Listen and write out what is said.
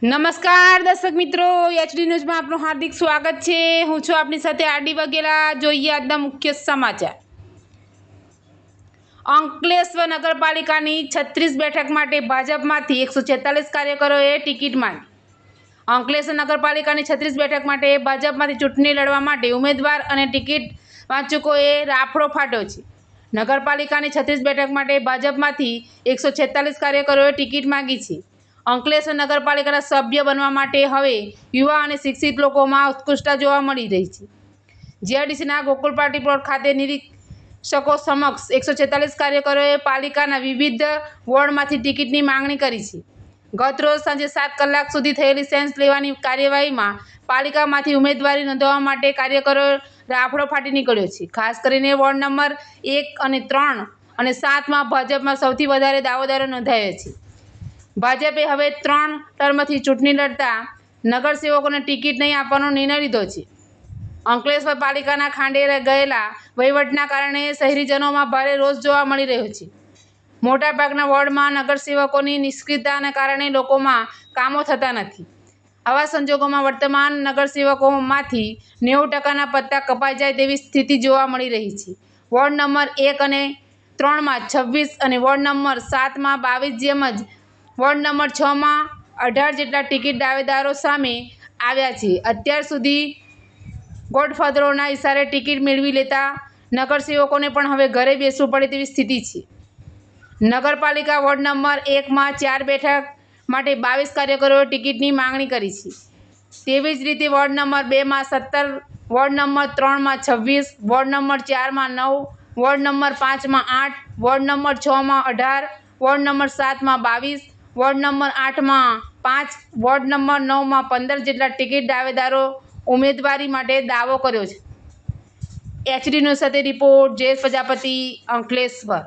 નમસ્કાર દર્શક મિત્રો, એચડી ન્યૂઝમાં આપનું હાર્દિક સ્વાગત છે। હું છું આપની સાથે આરડી વાઘેલા। જોઈએ આજના મુખ્ય સમાચાર। અંકલેશ્વર નગરપાલિકાની 36 બેઠક માટે ભાજપમાંથી 146 કાર્યકરોએ ટિકિટ માંગી। અંકલેશ્વર નગરપાલિકાની 36 બેઠક માટે ભાજપમાંથી ચૂંટણી લડવા માટે ઉમેદવાર અને ટિકિટ વાંચકોએ રાફડો ફાટ્યો છે। નગરપાલિકાની 36 બેઠક માટે ભાજપમાંથી 146 કાર્યકરોએ ટિકિટ માંગી છે। અંકલેશ્વર નગરપાલિકાના સભ્ય બનવા માટે હવે યુવા અને શિક્ષિત લોકોમાં ઉત્કૃષ્ટતા જોવા મળી રહી છે। જીઆઈડીસીના ગોકુલ પાર્ટી પ્લોટ ખાતે નિરીક્ષકો સમક્ષ 146 કાર્યકરોએ પાલિકાના વિવિધ વોર્ડમાંથી ટિકિટની માંગણી કરી છે। ગત રોજ સાંજે 7 કલાક સુધી થયેલી સેન્સ લેવાની કાર્યવાહીમાં પાલિકામાંથી ઉમેદવારી નોંધવા માટે કાર્યકરો રાફડો ફાટી નીકળ્યો છે। ખાસ કરીને વોર્ડ નંબર 1 અને 3 અને 7માં ભાજપમાં સૌથી વધારે દાવેદારો નોંધાયા છે। ભાજપે હવે 3 ટર્મથી ચૂંટણી લડતા નગરસેવકોને ટિકિટ નહીં આપવાનો નિર્ણય લીધો છે। અંકલેશ્વર પાલિકાના ખાંડે ગયેલા વહીવટના કારણે શહેરીજનોમાં ભારે રોષ જોવા મળી રહ્યો છે। મોટાભાગના વોર્ડમાં નગરસેવકોની નિષ્ક્રિયતાના કારણે લોકોમાં કામો થતા નથી। આવા સંજોગોમાં વર્તમાન નગરસેવકોમાંથી 90%ના પત્તા કપાઈ જાય તેવી સ્થિતિ જોવા મળી રહી છે। વોર્ડ નંબર 1 અને 3માં 26 અને વોર્ડ નંબર 7માં 22 જેમ જ વોર્ડ નંબર 6માં 18 જેટલા ટિકિટ દાવેદારો સામે આવ્યા છે। અત્યાર સુધી ગોડફાધરોના ઇશારે ટિકિટ મેળવી લેતા નગરસેવકોને પણ હવે ઘરે બેસવું પડે તેવી સ્થિતિ છે। નગરપાલિકા વોર્ડ નંબર 1માં 4 બેઠક માટે 22 કાર્યકરોએ ટિકિટની માંગણી કરી છે। તેવી જ રીતે વોર્ડ નંબર 2માં 17, વોર્ડ નંબર 3માં 26, વોર્ડ નંબર 4માં 9, વોર્ડ નંબર 5માં 8, વોર્ડ નંબર 6માં 18, વોર્ડ નંબર 7માં 22, વોર્ડ નંબર 8માં 5, વોર્ડ નંબર 9માં 15 જેટલા ટિકિટ દાવેદારો ઉમેદવારી માટે દાવો કર્યો છે। એચડી ન્યૂઝ સાથે રિપોર્ટ જયેશ પ્રજાપતિ, અંકલેશ્વર।